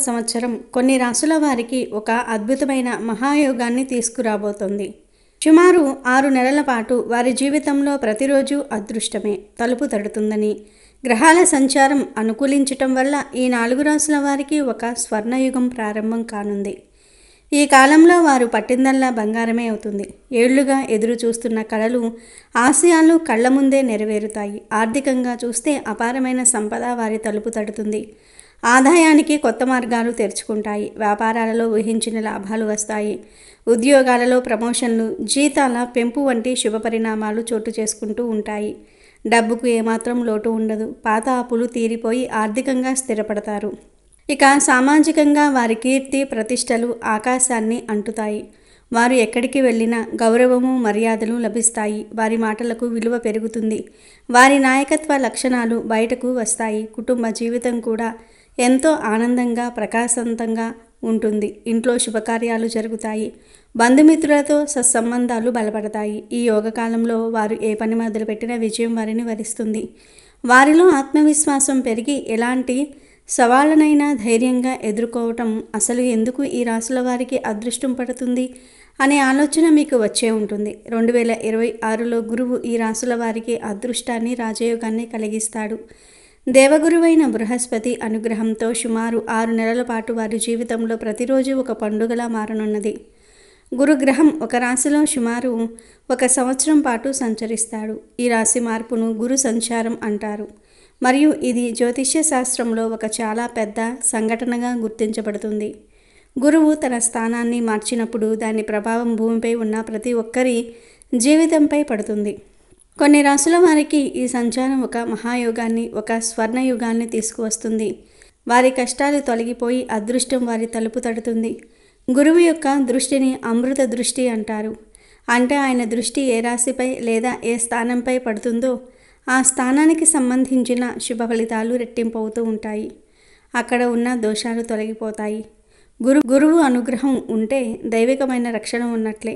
సంవత్సరం కొన్ని రాసుల వారికి ఒక అద్భుతమైన మహాయోగాన్ని తీసుకురాబోతోంది. సుమారు 6 నెలల పాటు వారి జీవితంలో ప్రతిరోజు అదృష్టమే తలుపు తడుతుందని, గ్రహాల సంచారం అనుకూలించటం వల్ల ఈ 4 రాసుల వారికి ఒక స్వర్ణయుగం ప్రారంభం కానుంది. ఈ కాలంలో వారు పట్టిందల్లా బంగారమే అవుతుంది. ఏళ్లుగా ఎదురు చూస్తున్న కలలు, ఆశయాలు కళ్ల ముందే నెరవేరుతాయి. ఆర్థికంగా చూస్తే అపారమైన సంపద వారి తలుపు తడుతుంది. ఆదాయానికి కొత్త మార్గాలు తెరుచుకుంటాయి. వ్యాపారాలలో ఊహించిన లాభాలు వస్తాయి. ఉద్యోగాలలో ప్రమోషన్లు, జీతాల పెంపు వంటి శుభ పరిణామాలు చోటు చేసుకుంటూ ఉంటాయి. డబ్బుకు ఏమాత్రం లోటు ఉండదు. పాత అప్పులు తీరిపోయి ఆర్థికంగా స్థిరపడతారు. ఇక సామాజికంగా వారి కీర్తి ప్రతిష్టలు ఆకాశాన్ని అంటుతాయి. వారు ఎక్కడికి వెళ్ళినా గౌరవము మర్యాదలు లభిస్తాయి. వారి మాటలకు విలువ పెరుగుతుంది. వారి నాయకత్వ లక్షణాలు బయటకు వస్తాయి. కుటుంబ జీవితం కూడా ఎంతో ఆనందంగా ప్రకాశవంతంగా ఉంటుంది. ఇంట్లో శుభకార్యాలు జరుగుతాయి. బంధుమిత్రులతో సత్సంబంధాలు బలపడతాయి. ఈ యోగకాలంలో వారు ఏ పని మొదలుపెట్టినా విజయం వారిని వరిస్తుంది. వారిలో ఆత్మవిశ్వాసం పెరిగి ఎలాంటి సవాళ్ళనైనా ధైర్యంగా ఎదుర్కోవటం. అసలు ఎందుకు ఈ రాసుల వారికి అదృష్టం పడుతుంది అనే ఆలోచన మీకు వచ్చే ఉంటుంది. 2026లో గురువు ఈ రాసుల వారికి అదృష్టాన్ని, రాజయోగాన్ని కలిగిస్తాడు. దేవగురువైన బృహస్పతి అనుగ్రహంతో సుమారు 6 నెలల పాటు వారి జీవితంలో ప్రతిరోజు ఒక పండుగలా మారనున్నది. గురుగ్రహం ఒక రాశిలో సుమారు 1 సంవత్సరం పాటు సంచరిస్తాడు. ఈ రాశి మార్పును గురు సంచారం అంటారు. మరియు ఇది జ్యోతిష్య శాస్త్రంలో ఒక చాలా పెద్ద సంఘటనగా గుర్తించబడుతుంది. గురువు తన స్థానాన్ని మార్చినప్పుడు దాని ప్రభావం భూమిపై ఉన్న ప్రతి ఒక్కరి జీవితంపై పడుతుంది. కొన్ని రాసుల వారికి ఈ సంచారం ఒక మహాయోగాన్ని, ఒక స్వర్ణయుగాన్ని తీసుకువస్తుంది. వారి కష్టాలు తొలగిపోయి అదృష్టం వారి తలుపు తడుతుంది. గురువు యొక్క దృష్టిని అమృత దృష్టి అంటారు. అంటే ఆయన దృష్టి ఏ రాశిపై లేదా ఏ స్థానంపై పడుతుందో ఆ స్థానానికి సంబంధించిన శుభ ఫలితాలు రెట్టింపు అవుతూ ఉంటాయి. అక్కడ ఉన్న దోషాలు తొలగిపోతాయి. గురువు అనుగ్రహం ఉంటే దైవికమైన రక్షణ ఉన్నట్లే.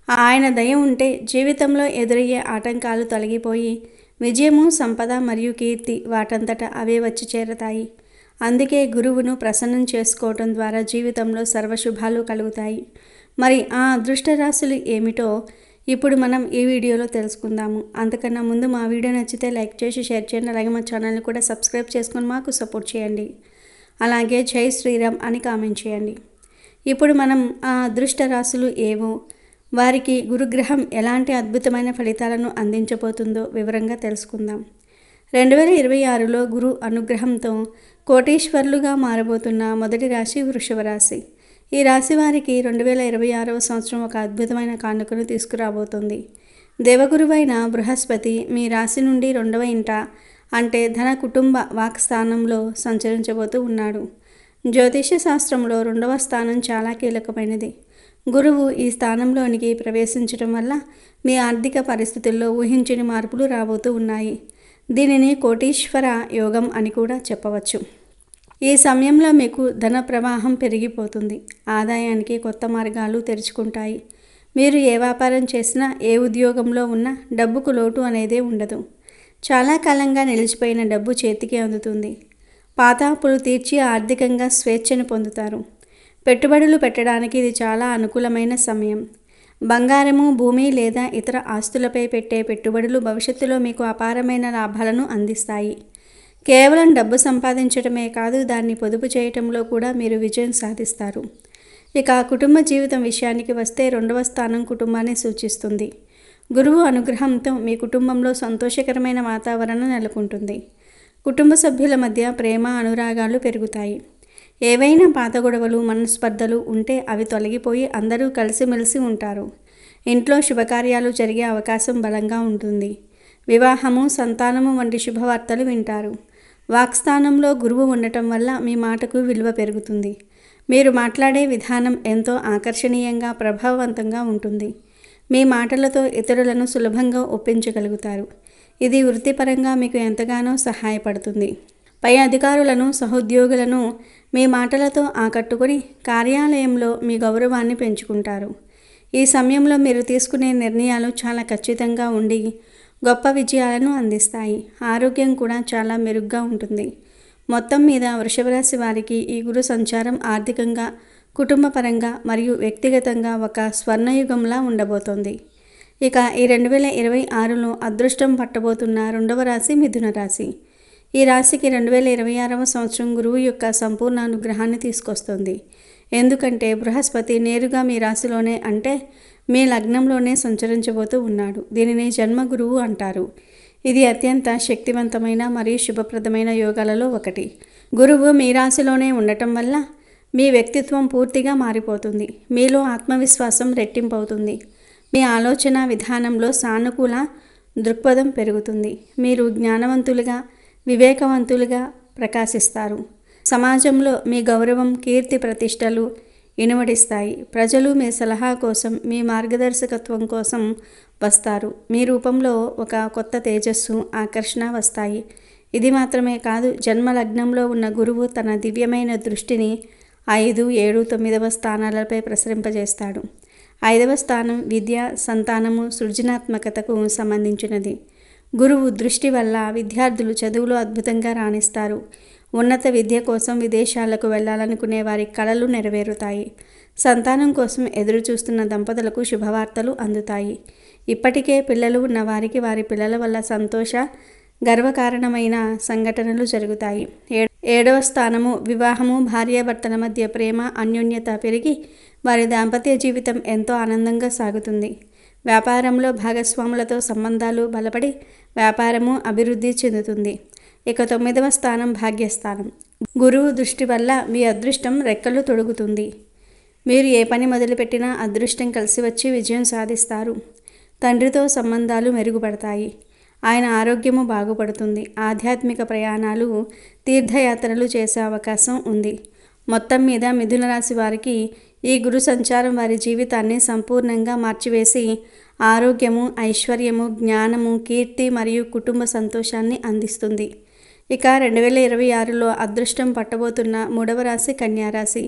ఆయన దయ ఉంటే జీవితంలో ఎదురయ్యే ఆటంకాలు తొలగిపోయి విజయము, సంపద మరియు కీర్తి వాటంతట అవే వచ్చి చేరతాయి. అందుకే గురువును ప్రసన్నం చేసుకోవటం ద్వారా జీవితంలో సర్వశుభాలు కలుగుతాయి. మరి ఆ అదృష్ట రాశులు ఏమిటో ఇప్పుడు మనం ఈ వీడియోలో తెలుసుకుందాము. అంతకన్నా ముందు మా వీడియో నచ్చితే లైక్ చేసి షేర్ చేయండి. అలాగే మా ఛానల్ని కూడా సబ్స్క్రైబ్ చేసుకొని మాకు సపోర్ట్ చేయండి. అలాగే జై శ్రీరామ్ అని కామెంట్ చేయండి. ఇప్పుడు మనం ఆ అదృష్ట రాశులు ఏవో, వారికి గురుగ్రహం ఎలాంటి అద్భుతమైన ఫలితాలను అందించబోతుందో వివరంగా తెలుసుకుందాం. 2026లో గురు అనుగ్రహంతో కోటీశ్వర్లుగా మారబోతున్న మొదటి రాశి వృషభ రాశి. ఈ రాశి వారికి 2026వ సంవత్సరం ఒక అద్భుతమైన కానుకను తీసుకురాబోతుంది. దేవగురువైన బృహస్పతి మీ రాశి నుండి 2వ ఇంట అంటే ధన, కుటుంబ, వాక్ స్థానంలో సంచరించబోతూ ఉన్నాడు. జ్యోతిష్య శాస్త్రంలో 2వ స్థానం చాలా కీలకమైనది. గురువు ఈ స్థానంలోనికి ప్రవేశించడం వల్ల మీ ఆర్థిక పరిస్థితుల్లో ఊహించని మార్పులు రాబోతూ ఉన్నాయి. దీనిని కోటీశ్వర యోగం అని కూడా చెప్పవచ్చు. ఈ సమయంలో మీకు ధన ప్రవాహం పెరిగిపోతుంది. ఆదాయానికి కొత్త మార్గాలు తెరుచుకుంటాయి. మీరు ఏ వ్యాపారం చేసినా, ఏ ఉద్యోగంలో ఉన్నా డబ్బుకు లోటు అనేదే ఉండదు. చాలా కాలంగా నిలిచిపోయిన డబ్బు చేతికి అందుతుంది. పాత అప్పులు తీర్చి ఆర్థికంగా స్వేచ్ఛను పొందుతారు. పెట్టుబడులు పెట్టడానికి ఇది చాలా అనుకూలమైన సమయం. బంగారము, భూమి లేదా ఇతర ఆస్తులపై పెట్టే పెట్టుబడులు భవిష్యత్తులో మీకు అపారమైన లాభాలను అందిస్తాయి. కేవలం డబ్బు సంపాదించడమే కాదు, దాన్ని పొదుపు చేయటంలో కూడా మీరు విజయం సాధిస్తారు. ఇక కుటుంబ జీవితం విషయానికి వస్తే 2వ స్థానం కుటుంబాన్ని సూచిస్తుంది. గురువు అనుగ్రహంతో మీ కుటుంబంలో సంతోషకరమైన వాతావరణం నెలకొంటుంది. కుటుంబ సభ్యుల మధ్య ప్రేమ, అనురాగాలు పెరుగుతాయి. ఏవైనా పాత గొడవలు, మనస్పర్ధలు ఉంటే అవి తొలగిపోయి అందరూ కలిసిమెలిసి ఉంటారు. ఇంట్లో శుభకార్యాలు జరిగే అవకాశం బలంగా ఉంటుంది. వివాహము, సంతానము వంటి శుభవార్తలు వింటారు. వాక్స్థానంలో గురువు ఉండటం వల్ల మీ మాటకు విలువ పెరుగుతుంది. మీరు మాట్లాడే విధానం ఎంతో ఆకర్షణీయంగా, ప్రభావవంతంగా ఉంటుంది. మీ మాటలతో ఇతరులను సులభంగా ఒప్పించగలుగుతారు. ఇది వృత్తిపరంగా మీకు ఎంతగానో సహాయపడుతుంది. పై అధికారులను, సహోద్యోగులను మీ మాటలతో ఆకట్టుకొని కార్యాలయంలో మీ గౌరవాన్ని పెంచుకుంటారు. ఈ సమయంలో మీరు తీసుకునే నిర్ణయాలు చాలా ఖచ్చితంగా ఉండి గొప్ప విజయాలను అందిస్తాయి. ఆరోగ్యం కూడా చాలా మెరుగ్గా ఉంటుంది. మొత్తం మీద వృషభ రాశి వారికి ఈ గురు సంచారం ఆర్థికంగా, కుటుంబపరంగా మరియు వ్యక్తిగతంగా ఒక స్వర్ణయుగంలా ఉండబోతోంది. ఇక ఈ 2026లో అదృష్టం పట్టబోతున్న రెండవ రాశి మిథున రాశి. ఈ రాశికి 2026వ సంవత్సరం గురువు యొక్క సంపూర్ణ అనుగ్రహాన్ని తీసుకొస్తుంది. ఎందుకంటే బృహస్పతి నేరుగా మీ రాశిలోనే, అంటే మీ లగ్నంలోనే సంచరించబోతూ ఉన్నాడు. దీనిని జన్మ గురువు అంటారు. ఇది అత్యంత శక్తివంతమైన మరియు శుభప్రదమైన యోగాలలో ఒకటి. గురువు మీ రాశిలోనే ఉండటం వల్ల మీ వ్యక్తిత్వం పూర్తిగా మారిపోతుంది. మీలో ఆత్మవిశ్వాసం రెట్టింపవుతుంది. మీ ఆలోచన విధానంలో సానుకూల దృక్పథం పెరుగుతుంది. మీరు జ్ఞానవంతులుగా, వివేకవంతులుగా ప్రకాశిస్తారు. సమాజంలో మీ గౌరవం, కీర్తి ప్రతిష్టలు ఇనుమడిస్తాయి. ప్రజలు మీ సలహా కోసం, మీ మార్గదర్శకత్వం కోసం వస్తారు. మీ రూపంలో ఒక కొత్త తేజస్సు, ఆకర్షణ వస్తాయి. ఇది మాత్రమే కాదు, జన్మ లగ్నంలో ఉన్న గురువు తన దివ్యమైన దృష్టిని 5, 7, 9వ స్థానాలపై ప్రసరింపజేస్తాడు. 5వ స్థానం విద్య, సంతానము, సృజనాత్మకతకు సంబంధించినది. గురువు దృష్టి వల్ల విద్యార్థులు చదువులో అద్భుతంగా రాణిస్తారు. ఉన్నత విద్య కోసం విదేశాలకు వెళ్ళాలనుకునే వారి కలలు నెరవేరుతాయి. సంతానం కోసం ఎదురు చూస్తున్న దంపతులకు శుభవార్తలు అందుతాయి. ఇప్పటికే పిల్లలు ఉన్న వారికి వారి పిల్లల వల్ల సంతోష, గర్వకారణమైన సంఘటనలు జరుగుతాయి. 7వ స్థానము వివాహము, భార్యాభర్తల మధ్య ప్రేమ, అన్యోన్యత పెరిగి వారి దాంపత్య జీవితం ఎంతో ఆనందంగా సాగుతుంది. వ్యాపారంలో భాగస్వాములతో సంబంధాలు బలపడి వ్యాపారము అభివృద్ధి చెందుతుంది. ఇక 9వ స్థానం భాగ్యస్థానం. గురువు దృష్టి వల్ల మీ అదృష్టం రెక్కలు తొడుగుతుంది. మీరు ఏ పని మొదలుపెట్టినా అదృష్టం కలిసి వచ్చి విజయం సాధిస్తారు. తండ్రితో సంబంధాలు మెరుగుపడతాయి. ఆయన ఆరోగ్యము బాగుపడుతుంది. ఆధ్యాత్మిక ప్రయాణాలు, తీర్థయాత్రలు చేసే అవకాశం ఉంది. మొత్తం మీద మిథున రాశి వారికి ఈ గురు సంచారం వారి జీవితాన్ని సంపూర్ణంగా మార్చివేసి ఆరోగ్యము, ఐశ్వర్యము, జ్ఞానము, కీర్తి మరియు కుటుంబ సంతోషాన్ని అందిస్తుంది. ఇక 2026లో అదృష్టం పట్టబోతున్న మూడవ రాశి కన్యారాశి.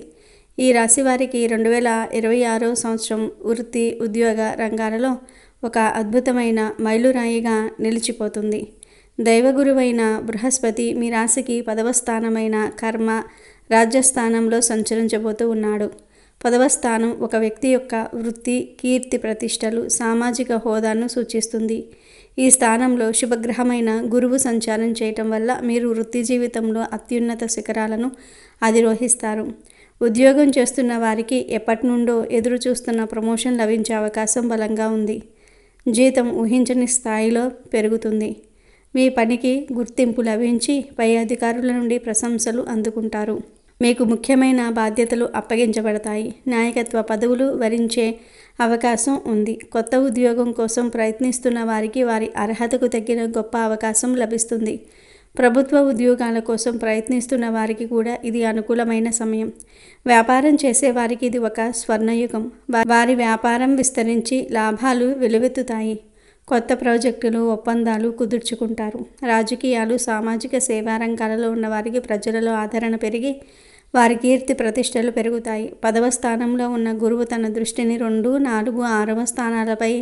ఈ రాశి వారికి 2026 సంవత్సరం వృత్తి, ఉద్యోగ రంగాలలో ఒక అద్భుతమైన మైలురాయిగా నిలిచిపోతుంది. దైవగురువైన బృహస్పతి మీ రాశికి 10వ స్థానమైన కర్మ, రాజ్యస్థానంలో సంచరించబోతూ ఉన్నాడు. 10వ స్థానం ఒక వ్యక్తి యొక్క వృత్తి, కీర్తి ప్రతిష్టలు, సామాజిక హోదాను సూచిస్తుంది. ఈ స్థానంలో శుభగ్రహమైన గురువు సంచారం చేయటం వల్ల మీరు వృత్తి జీవితంలో అత్యున్నత శిఖరాలను అధిరోహిస్తారు. ఉద్యోగం చేస్తున్న వారికి ఎప్పటి నుండో ఎదురు చూస్తున్న ప్రమోషన్ లభించే అవకాశం బలంగా ఉంది. జీతం ఊహించని స్థాయిలో పెరుగుతుంది. మీ పనికి గుర్తింపు లభించి పై అధికారుల నుండి ప్రశంసలు అందుకుంటారు. మీకు ముఖ్యమైన బాధ్యతలు అప్పగించబడతాయి. నాయకత్వ పదవులు వరించే అవకాశం ఉంది. కొత్త ఉద్యోగం కోసం ప్రయత్నిస్తున్న వారికి వారి అర్హతకు తగ్గిన గొప్ప అవకాశం లభిస్తుంది. ప్రభుత్వ ఉద్యోగాల కోసం ప్రయత్నిస్తున్న వారికి కూడా ఇది అనుకూలమైన సమయం. వ్యాపారం చేసే వారికి ఇది ఒక స్వర్ణయుగం. వారి వ్యాపారం విస్తరించి లాభాలు వెలువెత్తుతాయి. కొత్త ప్రాజెక్టులు, ఒప్పందాలు కుదుర్చుకుంటారు. రాజకీయాలు, సామాజిక సేవా రంగాలలో ఉన్న వారికి ప్రజలలో ఆదరణ పెరిగి వారి కీర్తి ప్రతిష్టలు పెరుగుతాయి. 10వ స్థానంలో ఉన్న గురువు తన దృష్టిని 2, 4, 6వ స్థానాలపై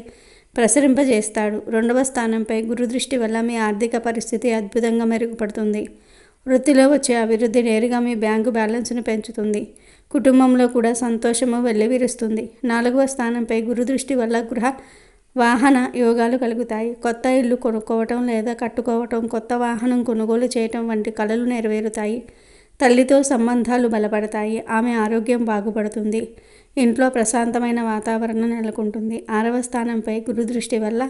ప్రసరింపజేస్తాడు. 2వ స్థానంపై గురు దృష్టి వల్ల మీ ఆర్థిక పరిస్థితి అద్భుతంగా మెరుగుపడుతుంది. వృత్తిలో వచ్చే అభివృద్ధి నేరుగా మీ బ్యాంకు బ్యాలెన్స్ను పెంచుతుంది. కుటుంబంలో కూడా సంతోషము వెల్లివిరుస్తుంది. 4వ స్థానంపై గురు దృష్టి వల్ల గృహ, వాహన యోగాలు కలుగుతాయి. కొత్త ఇల్లు కొనుక్కోవటం లేదా కట్టుకోవటం, కొత్త వాహనం కొనుగోలు చేయటం వంటి కలలు నెరవేరుతాయి. తల్లితో సంబంధాలు బలపడతాయి. ఆమె ఆరోగ్యం బాగుపడుతుంది. ఇంట్లో ప్రశాంతమైన వాతావరణం నెలకొంటుంది. 6వ స్థానంపై గురు దృష్టి వల్ల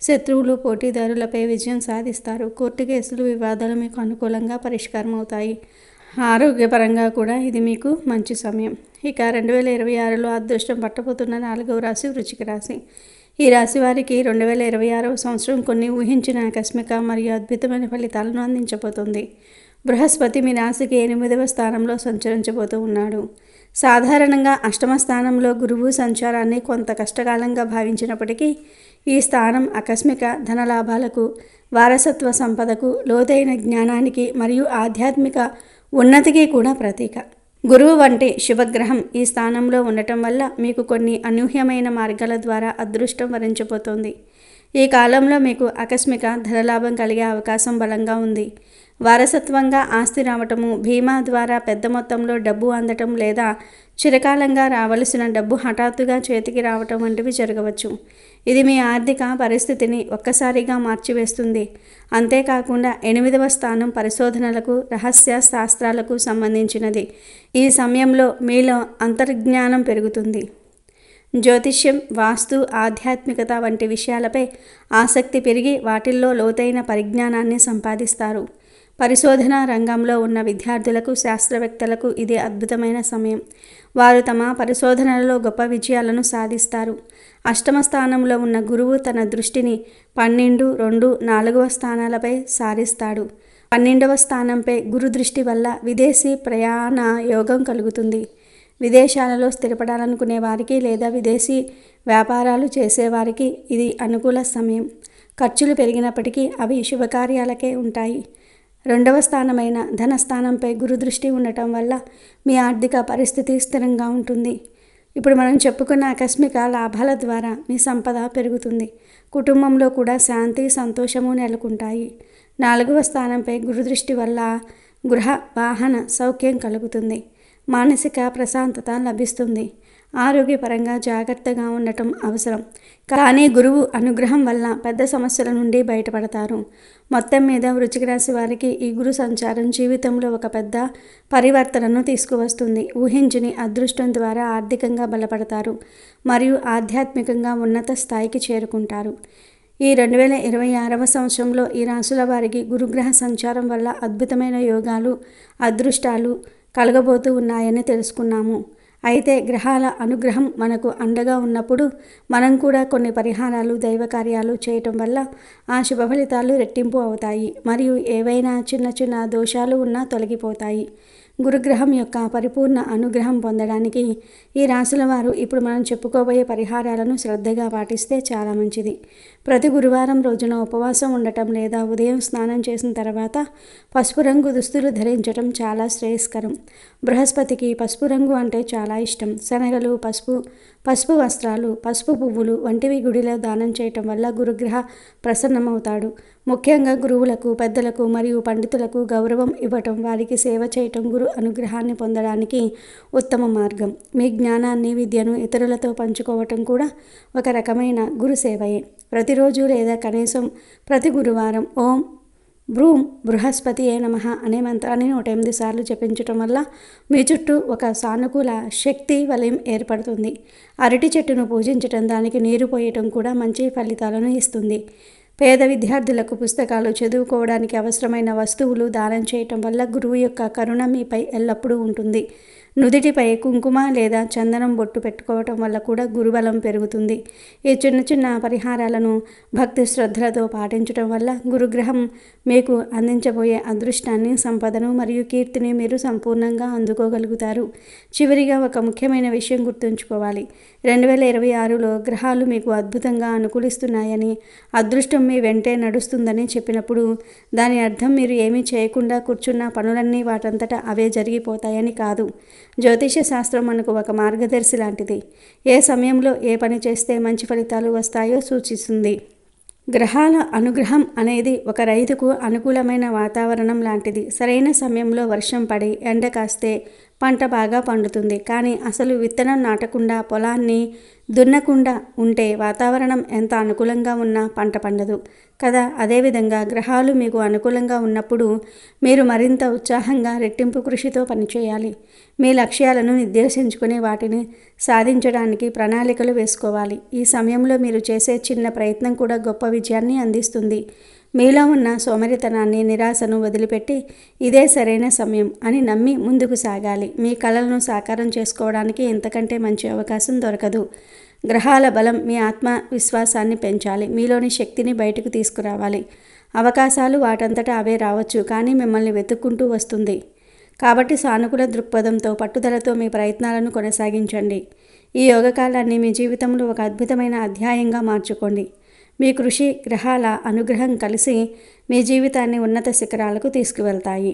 శత్రువులు, పోటీదారులపై విజయం సాధిస్తారు. కోర్టు కేసులు, వివాదాలు మీకు అనుకూలంగా పరిష్కారం అవుతాయి. ఆరోగ్యపరంగా కూడా ఇది మీకు మంచి సమయం. ఇక 2026లో అదృష్టం పట్టబోతున్న 4వ రాశి వృశ్చిక రాశి. ఈ రాశి వారికి 2026వ సంవత్సరం కొన్ని ఊహించిన ఆకస్మిక మరియు అద్భుతమైన ఫలితాలను అందించబోతుంది. బృహస్పతి మీ రాశికి 8వ స్థానంలో సంచరించబోతూ ఉన్నాడు. సాధారణంగా 8వ స్థానంలో గురువు సంచారాన్ని కొంత కష్టకాలంగా భావించినప్పటికీ ఈ స్థానం ఆకస్మిక ధనలాభాలకు, వారసత్వ సంపదకు, లోతైన జ్ఞానానికి మరియు ఆధ్యాత్మిక ఉన్నతికి కూడా ప్రతీక. గురువు వంటి శుభగ్రహం ఈ స్థానంలో ఉండటం వల్ల మీకు కొన్ని అనూహ్యమైన మార్గాల ద్వారా అదృష్టం వరించబోతోంది. ఈ కాలంలో మీకు ఆకస్మిక ధనలాభం కలిగే అవకాశం బలంగా ఉంది. వారసత్వంగా ఆస్తి రావటము, బీమా ద్వారా పెద్ద మొత్తంలో డబ్బు అందటం లేదా చిరకాలంగా రావలసిన డబ్బు హఠాత్తుగా చేతికి రావటం వంటివి జరగవచ్చు. ఇది మీ ఆర్థిక పరిస్థితిని ఒక్కసారిగా మార్చివేస్తుంది. అంతేకాకుండా 8వ స్థానం పరిశోధనలకు, రహస్య శాస్త్రాలకు సంబంధించినది. ఈ సమయంలో మీలో అంతర్జ్ఞానం పెరుగుతుంది. జ్యోతిష్యం, వాస్తు, ఆధ్యాత్మికత వంటి విషయాలపై ఆసక్తి పెరిగి వాటిల్లో లోతైన పరిజ్ఞానాన్ని సంపాదిస్తారు. పరిశోధనా రంగంలో ఉన్న విద్యార్థులకు, శాస్త్రవేత్తలకు ఇది అద్భుతమైన సమయం. వారు తమ పరిశోధనలలో గొప్ప విజయాలను సాధిస్తారు. 8వ స్థానంలో ఉన్న గురువు తన దృష్టిని 12, 2, 4వ స్థానాలపై సారిస్తాడు. 12వ స్థానంపై గురు దృష్టి వల్ల విదేశీ ప్రయాణ యోగం కలుగుతుంది. విదేశాలలో స్థిరపడాలనుకునే వారికి లేదా విదేశీ వ్యాపారాలు చేసేవారికి ఇది అనుకూల సమయం. ఖర్చులు పెరిగినప్పటికీ అవి శుభకార్యాలకే ఉంటాయి. 2వ స్థానమైన ధనస్థానంపై గురుదృష్టి ఉండటం వల్ల మీ ఆర్థిక పరిస్థితి స్థిరంగా ఉంటుంది. ఇప్పుడు మనం చెప్పుకున్న ఆకస్మిక లాభాల ద్వారా మీ సంపద పెరుగుతుంది. కుటుంబంలో కూడా శాంతి, సంతోషము నెలకొంటాయి. 4వ స్థానంపై గురుదృష్టి వల్ల గృహ, వాహన సౌఖ్యం కలుగుతుంది. మానసిక ప్రశాంతత లభిస్తుంది. ఆరోగ్యపరంగా జాగ్రత్తగా ఉండటం అవసరం. కానీ గురువు అనుగ్రహం వల్ల పెద్ద సమస్యల నుండి బయటపడతారు. మొత్తం మీద వృశ్చిక రాశి వారికి ఈ గురు సంచారం జీవితంలో ఒక పెద్ద పరివర్తనను తీసుకువస్తుంది. ఊహించని అదృష్టం ద్వారా ఆర్థికంగా బలపడతారు మరియు ఆధ్యాత్మికంగా ఉన్నత స్థాయికి చేరుకుంటారు. ఈ 2026వ సంవత్సరంలో ఈ రాశుల వారికి గురుగ్రహ సంచారం వల్ల అద్భుతమైన యోగాలు, అదృష్టాలు కలగబోతూ ఉన్నాయని తెలుసుకున్నాము. అయితే గ్రహాల అనుగ్రహం మనకు అండగా ఉన్నప్పుడు మనం కూడా కొన్ని పరిహారాలు, దైవ కార్యాలు చేయటం వల్ల ఆ శుభ ఫలితాలు రెట్టింపు అవుతాయి మరియు ఏవైనా చిన్న చిన్న దోషాలు ఉన్నా తొలగిపోతాయి. గురుగ్రహం యొక్క పరిపూర్ణ అనుగ్రహం పొందడానికి ఈ రాశుల వారు ఇప్పుడు మనం చెప్పుకోబోయే పరిహారాలను శ్రద్ధగా పాటిస్తే చాలా మంచిది. ప్రతి గురువారం రోజున ఉపవాసం ఉండటం లేదా ఉదయం స్నానం చేసిన తర్వాత పసుపు రంగు దుస్తులు ధరించడం చాలా శ్రేయస్కరం. బృహస్పతికి పసుపు రంగు అంటే చాలా ఇష్టం. శనగలు, పసుపు వస్త్రాలు, పసుపు పువ్వులు వంటివి గుడిలో దానం చేయటం వల్ల గురుగ్రహ ప్రసన్నమవుతాడు. ముఖ్యంగా గురువులకు, పెద్దలకు మరియు పండితులకు గౌరవం ఇవ్వటం, వారికి సేవ చేయటం గురు అనుగ్రహాన్ని పొందడానికి ఉత్తమ మార్గం. మీ జ్ఞానాన్ని, విద్యను ఇతరులతో పంచుకోవటం కూడా ఒక రకమైన గురు సేవయే. ప్రతిరోజు లేదా కనీసం ప్రతి గురువారం ఓం భ్రూం బృహస్పతియే నమః అనే మంత్రాన్ని 108 సార్లు జపించటం వల్ల మీ చుట్టూ ఒక సానుకూల శక్తి వలయం ఏర్పడుతుంది. అరటి చెట్టును పూజించటం, దానికి నీరు పోయటం కూడా మంచి ఫలితాలను ఇస్తుంది. పేద విద్యార్థులకు పుస్తకాలు, చదువుకోవడానికి అవసరమైన వస్తువులు దానం చేయటం వల్ల గురువు యొక్క కరుణ మీపై ఎల్లప్పుడూ ఉంటుంది. నుదిటిపై కుంకుమ లేదా చందనం బొట్టు పెట్టుకోవటం వల్ల కూడా గురుబలం పెరుగుతుంది. ఈ చిన్న చిన్న పరిహారాలను భక్తి శ్రద్ధలతో పాటించడం వల్ల గురుగ్రహం మీకు అందించబోయే అదృష్టాన్ని, సంపదను మరియు కీర్తిని మీరు సంపూర్ణంగా అందుకోగలుగుతారు. చివరిగా ఒక ముఖ్యమైన విషయం గుర్తుంచుకోవాలి. 2026లో గ్రహాలు మీకు అద్భుతంగా అనుకూలిస్తున్నాయని, అదృష్టం మీ వెంటే నడుస్తుందని చెప్పినప్పుడు దాని అర్థం మీరు ఏమీ చేయకుండా కూర్చున్న పనులన్నీ వాటంతటా అవే జరిగిపోతాయని కాదు. జ్యోతిష శాస్త్రం మనకు ఒక మార్గదర్శి లాంటిది. ఏ సమయంలో ఏ పని చేస్తే మంచి ఫలితాలు వస్తాయో సూచిస్తుంది. గ్రహాల అనుగ్రహం అనేది ఒక రైతుకు అనుకూలమైన వాతావరణం లాంటిది. సరైన సమయంలో వర్షం పడి ఎండ కాస్తే పంట బాగా పండుతుంది. కానీ అసలు విత్తనం నాటకుండా, పొలాన్ని దున్నకుండా ఉంటే వాతావరణం ఎంత అనుకూలంగా ఉన్నా పంట పండదు కదా. అదేవిధంగా గ్రహాలు మీకు అనుకూలంగా ఉన్నప్పుడు మీరు మరింత ఉత్సాహంగా, రెట్టింపు కృషితో పనిచేయాలి. మీ లక్ష్యాలను నిర్దేశించుకుని వాటిని సాధించడానికి ప్రణాళికలు వేసుకోవాలి. ఈ సమయంలో మీరు చేసే చిన్న ప్రయత్నం కూడా గొప్ప విజయాన్ని అందిస్తుంది. మీలో ఉన్న సోమరితనాన్ని, నిరాశను వదిలిపెట్టి ఇదే సరైన సమయం అని నమ్మి ముందుకు సాగాలి. మీ కలలను సాకారం చేసుకోవడానికి ఇంతకంటే మంచి అవకాశం దొరకదు. గ్రహాల బలం మీ ఆత్మవిశ్వాసాన్ని పెంచాలి. మీలోని శక్తిని బయటకు తీసుకురావాలి. అవకాశాలు వాటంతటా అవే రావచ్చు, కానీ మిమ్మల్ని వెతుక్కుంటూ వస్తుంది. కాబట్టి సానుకూల దృక్పథంతో, పట్టుదలతో మీ ప్రయత్నాలను కొనసాగించండి. ఈ యోగకాలాన్ని మీ జీవితంలో ఒక అద్భుతమైన అధ్యాయంగా మార్చుకోండి. మీ కృషి, గ్రహాల అనుగ్రహం కలిసి మీ జీవితాన్ని ఉన్నత శిఖరాలకు తీసుకువెళ్తాయి.